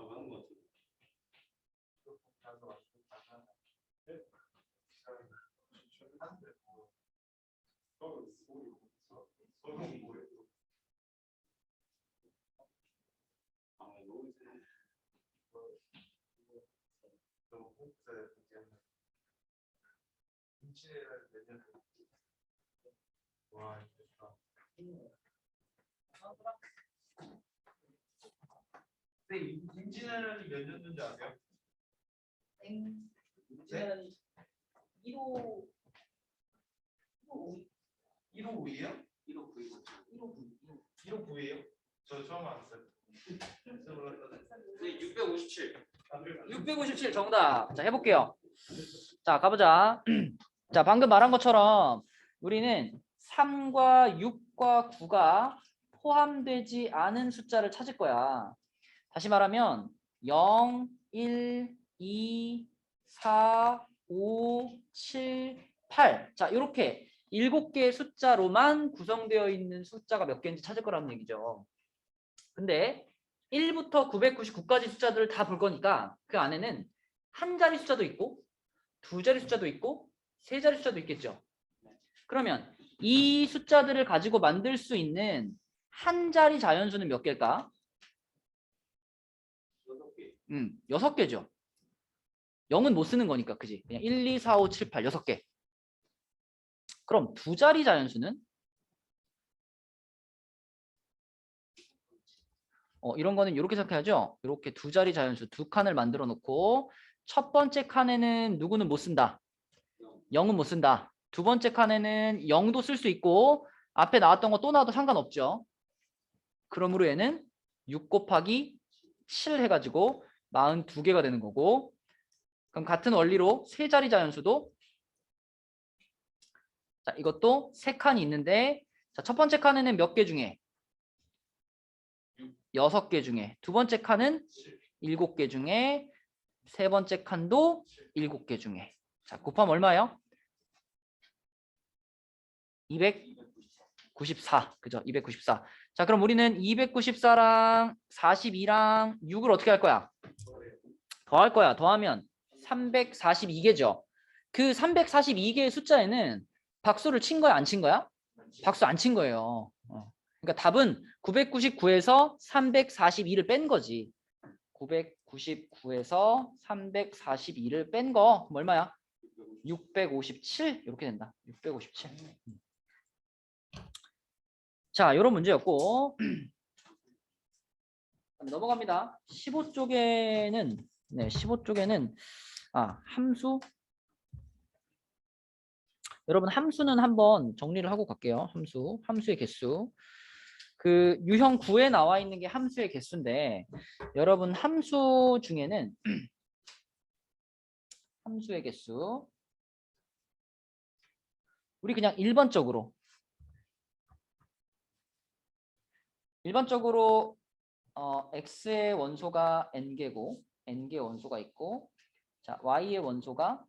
더 하는 것 같아요. 아, 너무 와, 좋다. 임진왜란이 몇 년도인지 아세요? 임진왜란이 1호 1호 5이에요? 1호 9이 맞죠? 1호 9예요? 저 처음 알았어요. 네, 657. 657 정답. 자, 해볼게요. 자, 가보자. 자, 방금 말한 것처럼 우리는 3과 6과 9가 포함되지 않은 숫자를 찾을 거야. 다시 말하면 0, 1, 2, 4, 5, 7, 8. 자, 이렇게 7개의 숫자로만 구성되어 있는 숫자가 몇 개인지 찾을 거라는 얘기죠. 근데 1부터 999까지 숫자들을 다 볼 거니까 그 안에는 한 자리 숫자도 있고 두 자리 숫자도 있고 세 자리 숫자도 있겠죠. 그러면 이 숫자들을 가지고 만들 수 있는 한 자리 자연수는 몇 개일까? 6개. 6개죠. 0은 못 쓰는 거니까, 그지? 그냥 1, 2, 4, 5, 7, 8, 6개. 그럼 두 자리 자연수는? 이런 거는 이렇게 생각해야죠. 이렇게 두 자리 자연수 두 칸을 만들어 놓고 첫 번째 칸에는 누구는 못 쓴다. 0은 못 쓴다. 두 번째 칸에는 0도 쓸 수 있고 앞에 나왔던 거 또 나와도 상관없죠. 그러므로 얘는 6 곱하기 7 해가지고 42개가 되는 거고, 그럼 같은 원리로 세 자리 자연수도 자, 이것도 세 칸이 있는데 자, 첫 번째 칸에는 몇 개 중에 6개 중에 두 번째 칸은 7개 중에 세 번째 칸도 7개 중에 자, 곱하면 얼마예요? 294. 그죠? 294. 자, 그럼 우리는 294랑 42랑 6을 어떻게 할 거야? 더할 거야. 더하면 342개죠. 그 342개의 숫자에는 박수를 친 거야, 안 친 거야? 박수 안 친 거예요. 그러니까 답은 999에서 342를 뺀 거지. 999에서 342를 뺀 거 얼마야? 657 이렇게 된다. 657. 자, 이런 문제였고 넘어갑니다. 15쪽에는 네, 15쪽에는 함수. 여러분 함수는 한번 정리를 하고 갈게요. 함수의 개수. 그 유형 9에 나와 있는 게 함수의 개수인데 여러분 함수 중에는 함수의 개수 우리 그냥 일반적으로 x의 원소가 n개고 n개 원소가 있고 자 y의 원소가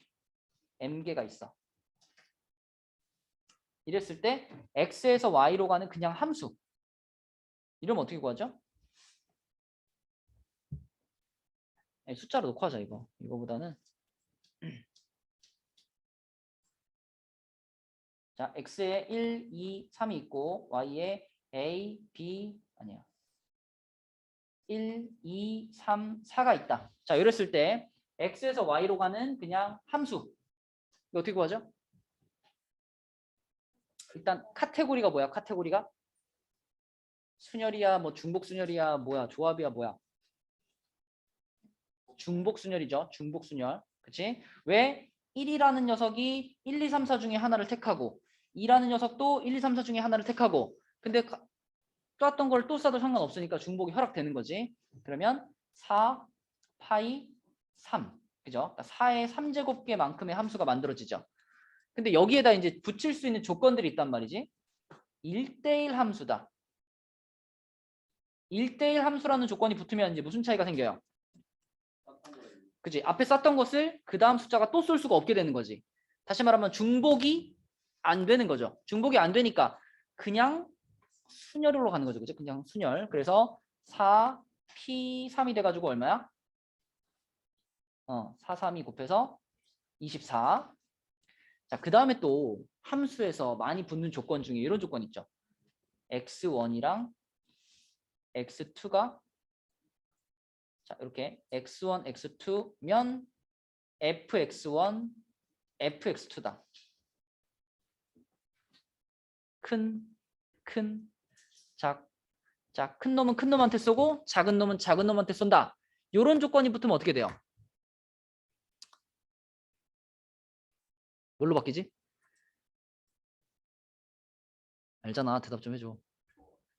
m개가 있어. 이랬을 때 x에서 y로 가는 그냥 함수. 이러면 어떻게 구하죠? 네, 숫자로 놓고 하자 이거. 이거보다는 자 x에 1, 2, 3이 있고 y에 a, b 아니야 1, 2, 3, 4가 있다. 자 이랬을 때 x에서 y로 가는 그냥 함수. 이거 어떻게 구하죠? 일단 카테고리가 뭐야? 카테고리가 순열이야, 뭐 중복순열이야, 뭐야? 조합이야, 뭐야? 중복순열이죠. 중복순열. 그치? 왜 1이라는 녀석이 1, 2, 3, 4 중에 하나를 택하고 2라는 녀석도 1, 2, 3, 4 중에 하나를 택하고 근데 떴던 걸 또 써도 상관없으니까 중복이 허락되는 거지. 그러면 4 파이 3. 그죠? 그러니까 4의 3제곱계만큼의 함수가 만들어지죠. 근데 여기에다 이제 붙일 수 있는 조건들이 있단 말이지. 1대1 함수다. 1대1 함수라는 조건이 붙으면 이제 무슨 차이가 생겨요? 그치? 앞에 썼던 것을 그 다음 숫자가 또 쏠 수가 없게 되는 거지. 다시 말하면 중복이 안 되는 거죠. 중복이 안 되니까 그냥 순열로 가는 거죠. 그죠? 그냥 순열. 그래서 4, P, 3이 돼가지고 얼마야? 4, 3이 곱해서 24. 자, 그 다음에 또 함수에서 많이 붙는 조건 중에 이런 조건 있죠. x1이랑 x2가 자, 이렇게 x1, x2면 fx1, fx2다. 큰, 자, 큰 놈은 큰 놈한테 쏘고 작은 놈은 작은 놈한테 쏜다. 이런 조건이 붙으면 어떻게 돼요? 뭘로 바뀌지? 알잖아. 대답 좀 해줘.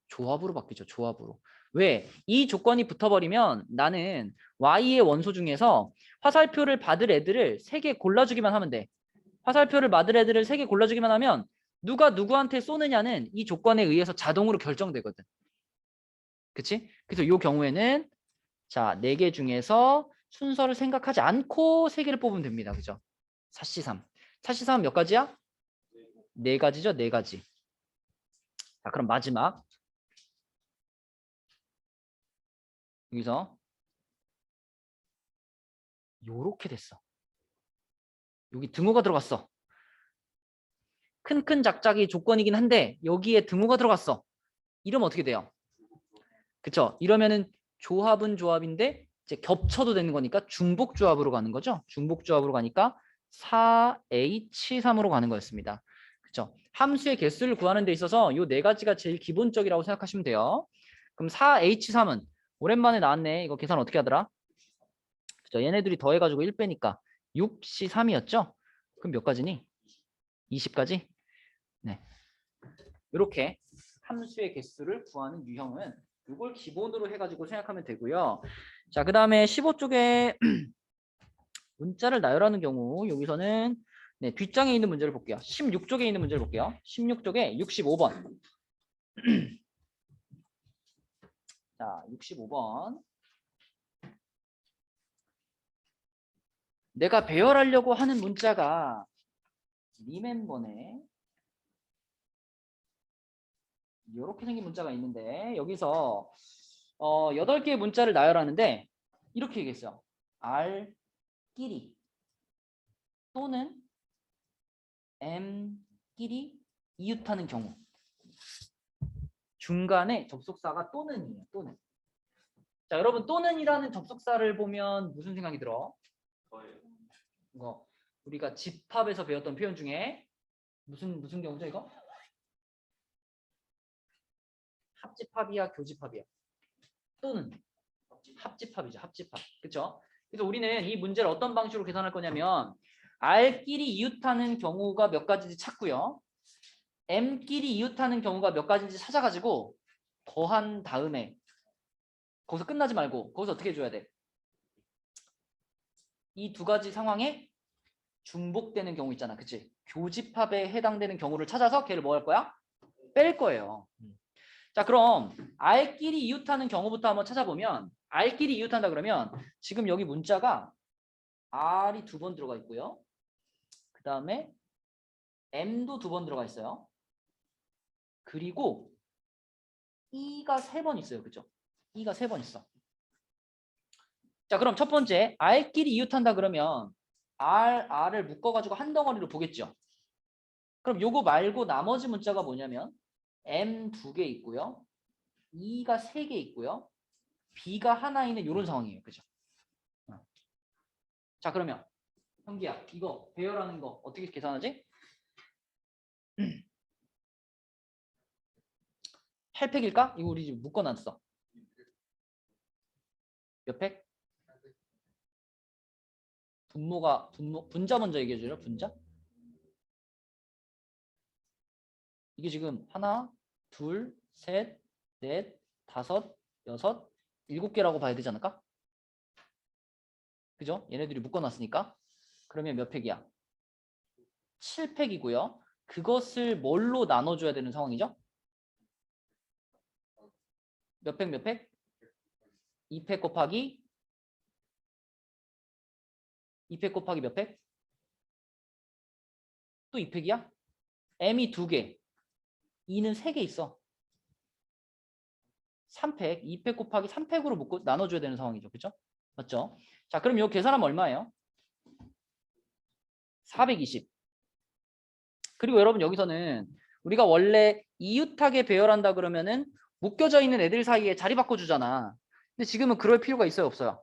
조합으로 바뀌죠. 조합으로. 왜? 이 조건이 붙어버리면 나는 y의 원소 중에서 화살표를 받을 애들을 3개 골라주기만 하면 돼. 화살표를 받을 애들을 3개 골라주기만 하면 누가 누구한테 쏘느냐는 이 조건에 의해서 자동으로 결정되거든. 그치? 그래서 이 경우에는 자, 4개 중에서 순서를 생각하지 않고 3개를 뽑으면 됩니다. 그죠? 4C3. 4C3은 몇 가지야? 4가지죠? 4가지. 자, 그럼 마지막. 여기서 요렇게 됐어. 여기 등호가 들어갔어. 큰 작작이 조건이긴 한데 여기에 등호가 들어갔어. 이러면 어떻게 돼요? 그쵸? 이러면은 조합은 조합인데 이제 겹쳐도 되는 거니까 중복 조합으로 가는 거죠. 중복 조합으로 가니까 4H3으로 가는 거였습니다. 그쵸? 함수의 개수를 구하는 데 있어서 이 4가지가 제일 기본적이라고 생각하시면 돼요. 그럼 4H3은 오랜만에 나왔네. 이거 계산 어떻게 하더라? 그쵸? 얘네들이 더해가지고 1 빼니까 6C3이었죠? 그럼 몇 가지니? 20가지? 네. 이렇게 함수의 개수를 구하는 유형은 이걸 기본으로 해가지고 생각하면 되고요. 자, 그 다음에 15쪽에 문자를 나열하는 경우 여기서는 네, 뒷장에 있는 문제를 볼게요. 16쪽에 있는 문제를 볼게요. 16쪽에 65번. 자, 65번. 내가 배열하려고 하는 문자가 리멤버네. 이렇게 생긴 문자가 있는데 여기서 8개의 문자를 나열하는데 이렇게 얘기했어요. R끼리 또는 M끼리 이웃하는 경우 중간에 접속사가 또는이에요. 또는. 자, 여러분 또는이라는 접속사를 보면 무슨 생각이 들어? 이거 우리가 집합에서 배웠던 표현 중에 무슨 경우죠 이거? 합집합이야, 교집합이야? 또는 합집합이죠. 합집합. 그렇죠? 그래서 우리는 이 문제를 어떤 방식으로 계산할 거냐면 R끼리 이웃하는 경우가 몇 가지인지 찾고요. M끼리 이웃하는 경우가 몇 가지인지 찾아가지고 더한 다음에 거기서 끝나지 말고 거기서 어떻게 해줘야 돼? 이 2가지 상황에 중복되는 경우 있잖아. 그치? 교집합에 해당되는 경우를 찾아서 걔를 뭐 할 거야? 뺄 거예요. 자, 그럼 R끼리 이웃하는 경우부터 한번 찾아보면 R끼리 이웃한다 그러면 지금 여기 문자가 R이 2번 들어가 있고요. 그 다음에 M도 2번 들어가 있어요. 그리고 E가 3번 있어요. 그죠? E가 3번 있어. 자, 그럼 첫 번째 R끼리 이웃한다 그러면 R을 묶어가지고 한 덩어리로 보겠죠. 그럼 요거 말고 나머지 문자가 뭐냐면 M 2개 있고요. E가 3개 있고요. B가 하나 있는 이런 상황이에요. 그죠? 자, 그러면 형기야 이거 배열하는 거 어떻게 계산하지? 8팩일까? 이거 우리 지금 묶어놨어. 몇 팩? 분자 먼저 얘기해줘요. 분자? 이게 지금 하나, 둘, 셋, 넷, 다섯, 여섯, 7개라고 봐야 되지 않을까? 그죠? 얘네들이 묶어놨으니까. 그러면 몇 팩이야? 7팩이고요. 그것을 뭘로 나눠줘야 되는 상황이죠? 몇 팩, 몇 팩? 2팩 곱하기 2팩 곱하기 몇 팩? 또 2팩이야? M이 2개, E는 3개 있어. 3팩, 2팩 곱하기 3팩으로 묶고 나눠줘야 되는 상황이죠. 그죠? 맞죠? 자, 그럼 이거 계산하면 얼마예요? 420. 그리고 여러분 여기서는 우리가 원래 이웃하게 배열한다 그러면은 묶여져 있는 애들 사이에 자리 바꿔주잖아. 근데 지금은 그럴 필요가 있어요? 없어요?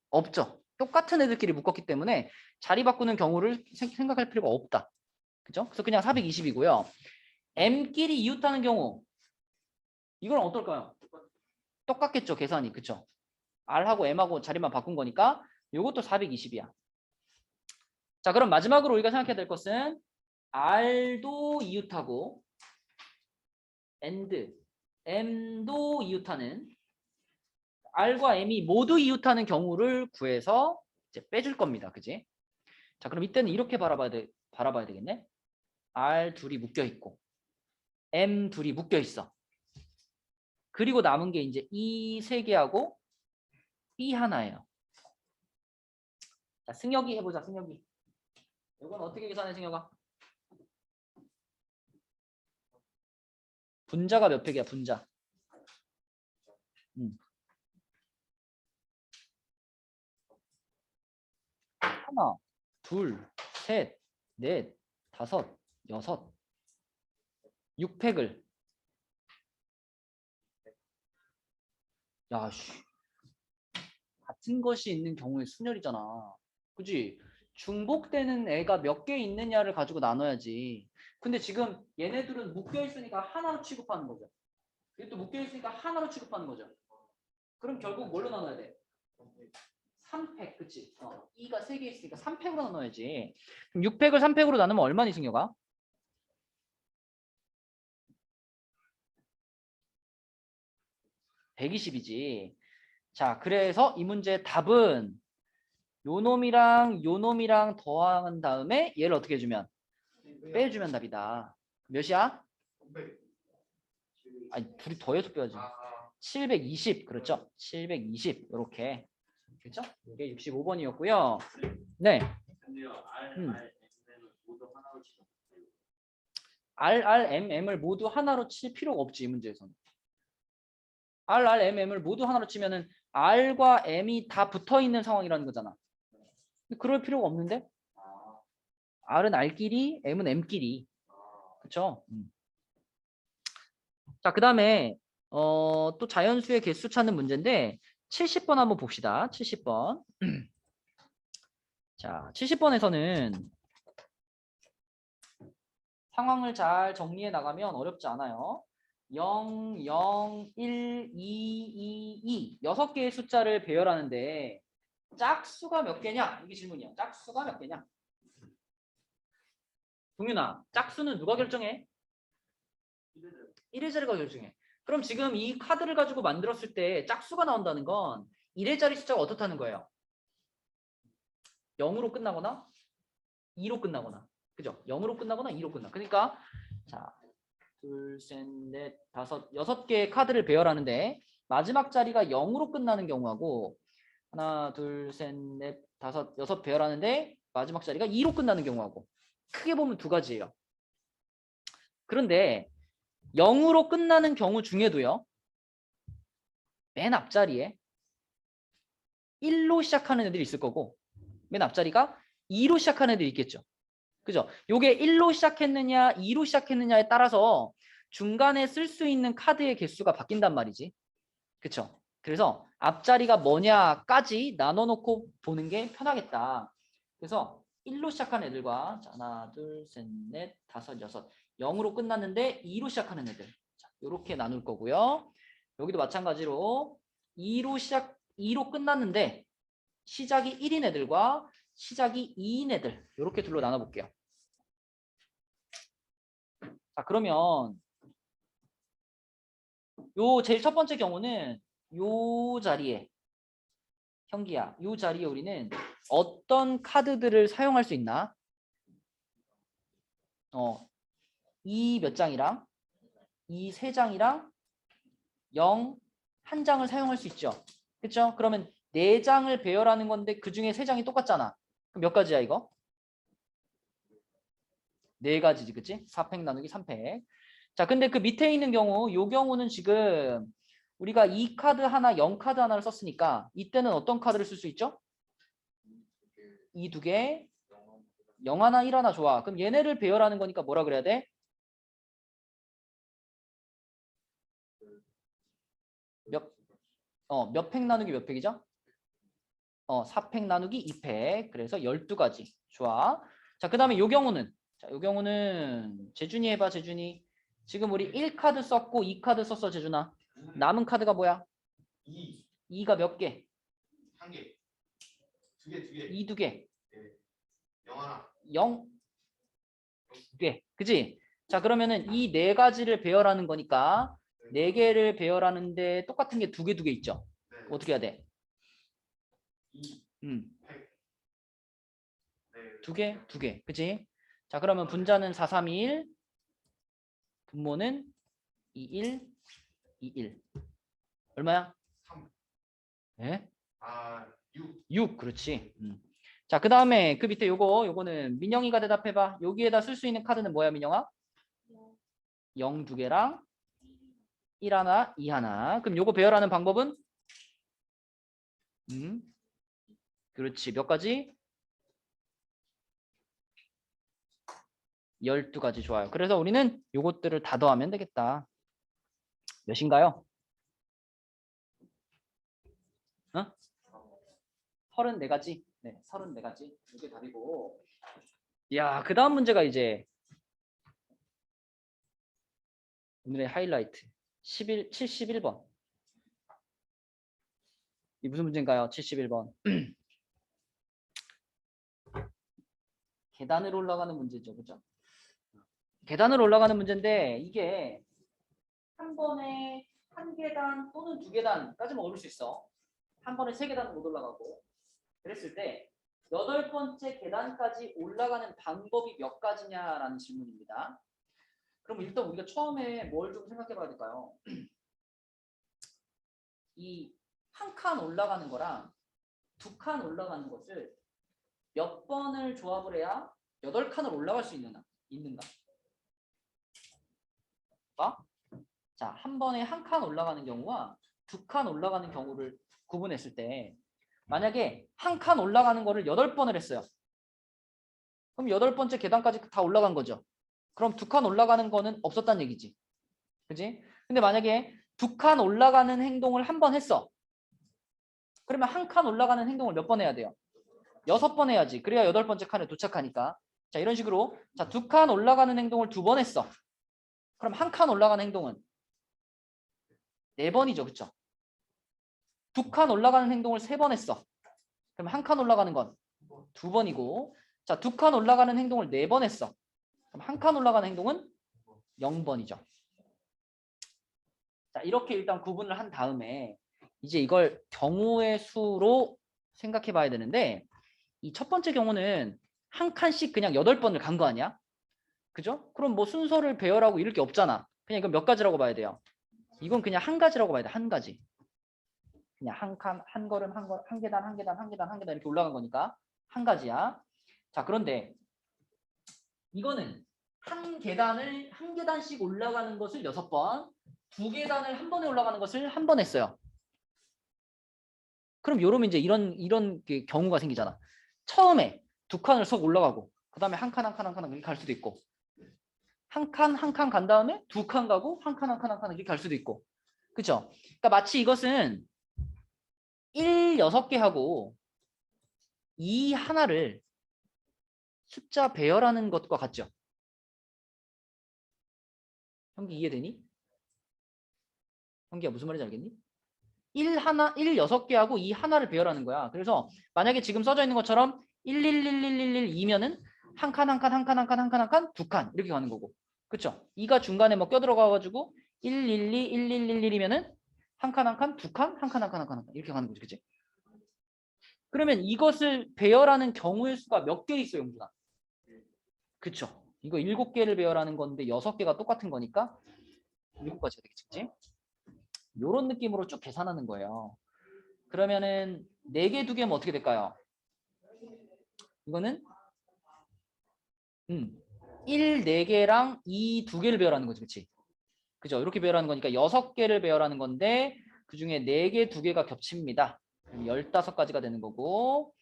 없죠. 똑같은 애들끼리 묶었기 때문에 자리 바꾸는 경우를 생각할 필요가 없다. 그죠? 그래서 그냥 420이고요. M끼리 이웃하는 경우 이건 어떨까요? 똑같겠죠. 계산이. 그쵸? R하고 M하고 자리만 바꾼 거니까 이것도 420이야. 자, 그럼 마지막으로 우리가 생각해야 될 것은 R도 이웃하고 and M도 이웃하는 R과 M이 모두 이웃하는 경우를 구해서 이제 빼줄 겁니다. 그지? 자, 그럼 이때는 이렇게 바라봐야 되겠네. R 둘이 묶여 있고 M 둘이 묶여 있어. 그리고 남은 게 이제 E 세 개하고 B 하나예요. 자, 승혁이 해보자. 승혁이. 이건 어떻게 계산해, 승혁아? 분자가 몇 팩이야, 분자? 하나, 둘, 셋, 넷, 다섯, 여섯, 6팩을. 야, 씨. 같은 것이 있는 경우에 순열이잖아. 그지? 중복되는 애가 몇 개 있느냐를 가지고 나눠야지. 근데 지금 얘네들은 묶여 있으니까 하나로 취급하는 거죠. 이것도 묶여 있으니까 하나로 취급하는 거죠. 그럼 결국 뭘로 나눠야 돼? 3팩, 그치? E가 3개 있으니까 3팩으로 나눠야지. 그럼 6팩을 3팩으로 나누면 얼마니, 승혁아? 120이지. 자, 그래서 이 문제의 답은 요 놈이랑 더한 다음에 얘를 어떻게 해주면? 빼주면 답이다. 몇이야? 아니, 둘이 더해서 빼야지. 720, 그렇죠? 720, 이렇게. 그렇죠? 이게 65번이었고요. 네. 근데요, 음. M을 모두 하나로 치면 돼요. M을 모두 하나로 칠 필요가 없지, 이 문제에서는. M을 모두 하나로 치면은 R과 M이 다 붙어 있는 상황이라는 거잖아. 그럴 필요가 없는데? R은 R끼리, M은 M끼리. 그렇죠? 자, 그다음에 또 자연수의 개수 찾는 문제인데 70번 한번 봅시다. 70번. 자, 70번에서는 상황을 잘 정리해 나가면 어렵지 않아요. 0, 0, 1, 2, 2, 2. 6개의 숫자를 배열하는데 짝수가 몇 개냐? 이게 질문이야. 짝수가 몇 개냐? 동윤아, 짝수는 누가 결정해? 1의 자리가 결정해. 그럼 지금 이 카드를 가지고 만들었을 때 짝수가 나온다는 건 1의 자리 숫자가 어떻다는 거예요? 0으로 끝나거나 2로 끝나거나. 그죠? 0으로 끝나거나 2로 끝나. 그러니까 자, 둘, 셋, 넷, 다섯, 6개의 카드를 배열하는데 마지막 자리가 0으로 끝나는 경우하고 하나, 둘, 셋, 넷, 다섯, 6 배열하는데 마지막 자리가 2로 끝나는 경우하고 크게 보면 두 가지예요. 그런데 0으로 끝나는 경우 중에도요. 맨 앞자리에 1로 시작하는 애들이 있을 거고 맨 앞자리가 2로 시작하는 애들이 있겠죠. 그죠? 요게 1로 시작했느냐 2로 시작했느냐에 따라서 중간에 쓸 수 있는 카드의 개수가 바뀐단 말이지. 그쵸? 그래서 앞자리가 뭐냐까지 나눠놓고 보는 게 편하겠다. 그래서 1로 시작한 애들과 자, 하나, 둘, 셋, 넷, 다섯, 여섯 0으로 끝났는데 2로 시작하는 애들 자, 이렇게 나눌 거고요. 여기도 마찬가지로 2로 끝났는데 시작이 1인 애들과 시작이 2인 애들 이렇게 둘로 나눠볼게요. 자, 그러면 요 제일 첫 번째 경우는 요 자리에 형기야, 요 자리에 우리는 어떤 카드들을 사용할 수 있나? 이 몇 장이랑 이 세 장이랑 0 한 장을 사용할 수 있죠. 그렇죠? 그러면 네 장을 배열하는 건데 그 중에 세 장이 똑같잖아. 그럼 몇 가지야 이거? 네 가지지, 그치? 4팩 나누기 3팩. 자, 근데 그 밑에 있는 경우, 요 경우는 지금 우리가 2 카드 하나, 0 카드 하나를 썼으니까 이때는 어떤 카드를 쓸 수 있죠? 이 두 개, 0 하나, 1 하나 좋아. 그럼 얘네를 배열하는 거니까 뭐라 그래야 돼? 몇 팩 나누기 몇 팩이죠? 4팩 나누기 2팩. 그래서 12가지. 좋아. 자, 그 다음에 요 경우는 요 경우는 재준이 해봐, 재준이. 지금 우리 1카드 썼고 2카드 썼어, 재준아. 남은 카드가 뭐야? 2, 2가 몇 개? 1개, 2개, 2개, 2 두 개. 0 하나. 0 두 개. 그지? 자, 그러면은 이 네 가지를 배열하는 거니까 네 개를 배열하는데 똑같은 게 두 개 있죠? 네. 어떻게 해야 돼? 2, 음. 100. 네. 두 개. 그치? 자, 그러면 분자는 4, 3, 1. 분모는 21, 21. 얼마야? 3. 예? 6. 6. 그렇지. 자, 그 다음에 그 밑에 요거는 민영이가 대답해봐. 여기에다 쓸 수 있는 카드는 뭐야, 민영아? 0 2개랑 1 하나, 2 하나. 그럼 요거 배열하는 방법은? 그렇지. 몇 가지? 12가지. 좋아요. 그래서 우리는 요것들을 다 더하면 되겠다. 몇인가요? 34가지. 네, 34가지. 이게 답이고. 야, 그 다음 문제가 이제 오늘의 하이라이트. 71번. 이 무슨 문제인가요? 71번. 계단을 올라가는 문제죠. 그죠? 계단을 올라가는 문제인데 이게 한 번에 한 계단 또는 두 계단까지만 오를 수 있어. 한 번에 세 계단은 못 올라가고. 그랬을 때 8번째 계단까지 올라가는 방법이 몇 가지냐라는 질문입니다. 그럼 일단 우리가 처음에 뭘 좀 생각해 봐야 될까요? 이 한 칸 올라가는 거랑 두 칸 올라가는 것을 몇 번을 조합을 해야 8칸을 올라갈 수 있는가? 자, 한 번에 한 칸 올라가는 경우와 두 칸 올라가는 경우를 구분했을 때 만약에 한 칸 올라가는 거를 8번을 했어요. 그럼 8번째 계단까지 다 올라간 거죠. 그럼 두 칸 올라가는 거는 없었단 얘기지. 그지? 근데 만약에 두 칸 올라가는 행동을 한 번 했어. 그러면 한 칸 올라가는 행동을 몇 번 해야 돼요? 6번 해야지. 그래야 8번째 칸에 도착하니까. 자, 이런 식으로 자, 두 칸 올라가는 행동을 2번 했어. 그럼 한 칸 올라가는 행동은 4번이죠. 그쵸? 두 칸 올라가는 행동을 3번 했어. 그럼 한 칸 올라가는 건 2번이고 자, 두 칸 올라가는 행동을 4번 했어. 그럼 한 칸 올라가는 행동은 0번이죠. 자, 이렇게 일단 구분을 한 다음에 이제 이걸 경우의 수로 생각해 봐야 되는데 이 첫 번째 경우는 한 칸씩 그냥 8번을 간 거 아니야? 그죠? 그럼 뭐 순서를 배열하고 이럴 게 없잖아. 그냥 이건 몇 가지라고 봐야 돼요? 이건 그냥 한 가지라고 봐야 돼. 한 가지. 그냥 한 칸, 한 걸음, 한 계단, 한 계단, 한 계단, 한 계단 이렇게 올라간 거니까 한 가지야. 자, 그런데 이거는 한 계단씩 올라가는 것을 6번, 두 계단을 한 번에 올라가는 것을 한 번 했어요. 그럼 요러면 이제 이런 게 경우가 생기잖아. 처음에 두 칸을 쏙 올라가고 그다음에 한 칸 이렇게 갈 수도 있고 한 칸 간 다음에 두 칸 가고 한 칸 이렇게 갈 수도 있고. 그렇죠? 그러니까 마치 이것은 1 6개 하고 2 하나를 숫자 배열하는 것과 같죠? 형기 이해되니? 형기야 무슨 말인지 알겠니? 1 6개 하고 2 하나를 배열하는 거야. 그래서 만약에 지금 써져 있는 것처럼 2면은 한 칸, 두 칸 이렇게 가는 거고. 그렇죠? 2가 중간에 뭐 껴들어가 가지고 111이면은 한 칸, 두 칸, 한 칸 이렇게 가는 거지. 그치? 그러면 이것을 배열하는 경우의 수가 몇 개 있어요, 용준아? 그쵸? 이거 7개를 배열하는 건데 6개가 똑같은 거니까 7가지가 되겠지. 그치? 요런 느낌으로 쭉 계산하는 거예요. 그러면은 4개, 2개면 어떻게 될까요? 이거는 1 4개랑 2 2개를 배열하는 거지. 그치? 그죠? 이렇게 배열하는 거니까 6개를 배열하는 건데 그중에 4개, 2개가 겹칩니다. 그럼 15가지가 되는 거고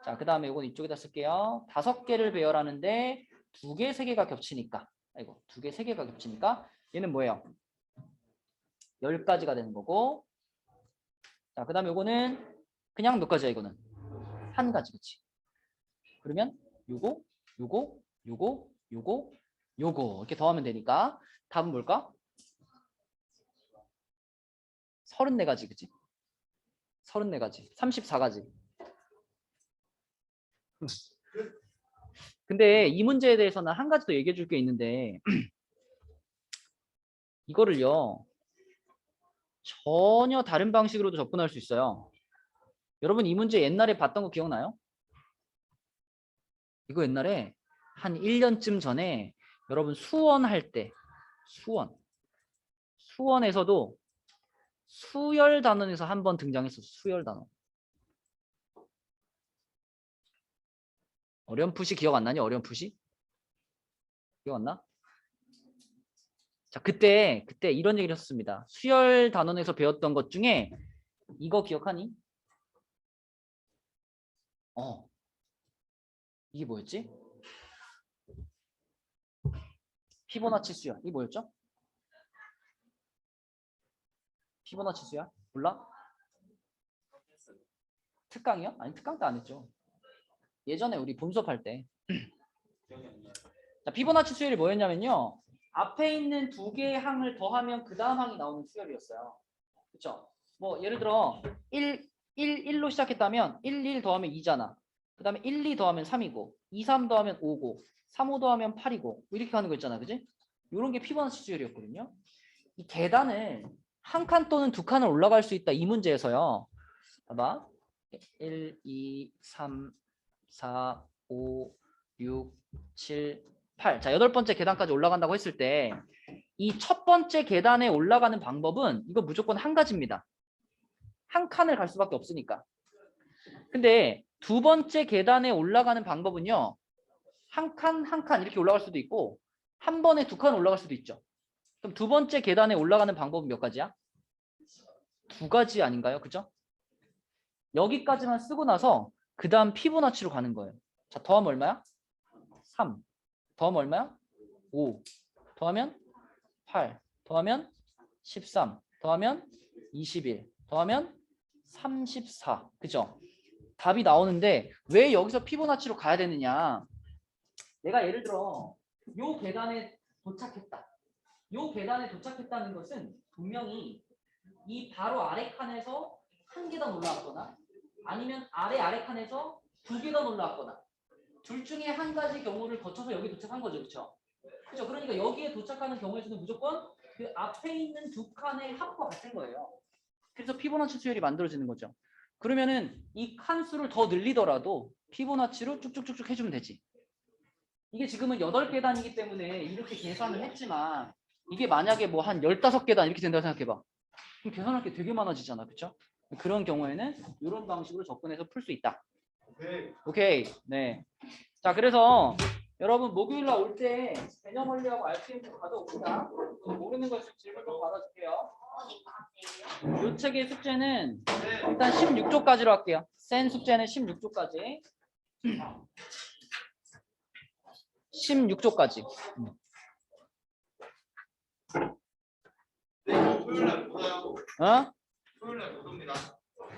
자, 그 다음에 이건 이쪽에다 쓸게요. 5개를 배열하는데 2개, 3개가 겹치니까 아이고 2개, 3개가 겹치니까 얘는 뭐예요? 10가지가 되는 거고 자, 그 다음에 이거는 그냥 몇 가지야 이거는? 한 가지. 그치? 그러면 요거 이렇게 더하면 되니까 답은 뭘까? 34가지. 그치? 34가지. 34가지. 근데 이 문제에 대해서는 한 가지 더 얘기해 줄 게 있는데 이거를요 전혀 다른 방식으로도 접근할 수 있어요. 여러분 이 문제 옛날에 봤던 거 기억나요? 이거 옛날에 한 1년쯤 전에 여러분 수원할 때 수원에서도 수열 단원에서 한 번 등장했어. 수열 단원. 어렴풋이 기억 안 나니? 어렴풋이? 기억 안 나? 자, 그때 이런 얘기를 했습니다. 수열 단원에서 배웠던 것 중에 이거 기억하니? 이게 뭐였지? 피보나치 수열. 이게 뭐였죠? 피보나치 수열? 몰라? 특강이요? 아니, 특강 때 안 했죠. 예전에 우리 본 수업할 때. 기억이 안 나요. 자, 피보나치 수열이 뭐였냐면요. 앞에 있는 두 개의 항을 더하면 그 다음 항이 나오는 수열이었어요. 그렇죠? 뭐 예를 들어 1로 시작했다면 1 더하면 2잖아. 그 다음에 1, 2 더하면 3이고 2, 3 더하면 5고 3, 5 더하면 8이고 뭐 이렇게 가는 거 있잖아. 그지? 이런 게 피보나치 수열이었거든요. 이 계단을 한 칸 또는 두 칸을 올라갈 수 있다. 이 문제에서요. 봐봐. 1, 2, 3, 4, 5, 6, 7, 8. 자, 8번째 계단까지 올라간다고 했을 때 이 첫 번째 계단에 올라가는 방법은 이거 무조건 한 가지입니다. 한 칸을 갈 수밖에 없으니까. 근데 두 번째 계단에 올라가는 방법은요. 한 칸 이렇게 올라갈 수도 있고 한 번에 두 칸 올라갈 수도 있죠. 그럼 두 번째 계단에 올라가는 방법은 몇 가지야? 두 가지 아닌가요? 그죠? 여기까지만 쓰고 나서 그 다음 피보나치로 가는 거예요. 자, 더하면 얼마야? 3. 더하면 얼마야? 5. 더하면 8. 더하면 13. 더하면 21. 더하면 34. 그죠? 답이 나오는데 왜 여기서 피보나치로 가야 되느냐? 내가 예를 들어 요 계단에 도착했다. 요 계단에 도착했다는 것은 분명히 이 바로 아래 칸에서 한 계단 올라왔거나 아니면 아래 칸에서 두 계단 올라왔거나 둘 중에 한 가지 경우를 거쳐서 여기 도착한 거죠. 그렇죠? 그렇죠. 그러니까 여기에 도착하는 경우에서는 무조건 그 앞에 있는 두 칸의 합과 같은 거예요. 그래서 피보나치 수열이 만들어지는 거죠. 그러면은 이 칸수를 더 늘리더라도 피보나치로 쭉쭉쭉쭉 해주면 되지. 이게 지금은 8계단이기 때문에 이렇게 계산을 했지만 이게 만약에 뭐 한 15계단 이렇게 된다고 생각해봐. 그럼 계산할 게 되게 많아지잖아. 그렇죠? 그런 경우에는 이런 방식으로 접근해서 풀 수 있다. 오케이. 오케이. 네. 자, 그래서 여러분 목요일날 올 때 개념 원리하고 RPM 좀 가져옵니다. 모르는 거 있으면 질문 좀 받아줄게요. 이 책의 숙제는 일단 16조까지로 할게요. 센 숙제는 16조까지. 16조까지. 네, 토요일 날 못 와요. 어? 토요일 날 못 옵니다.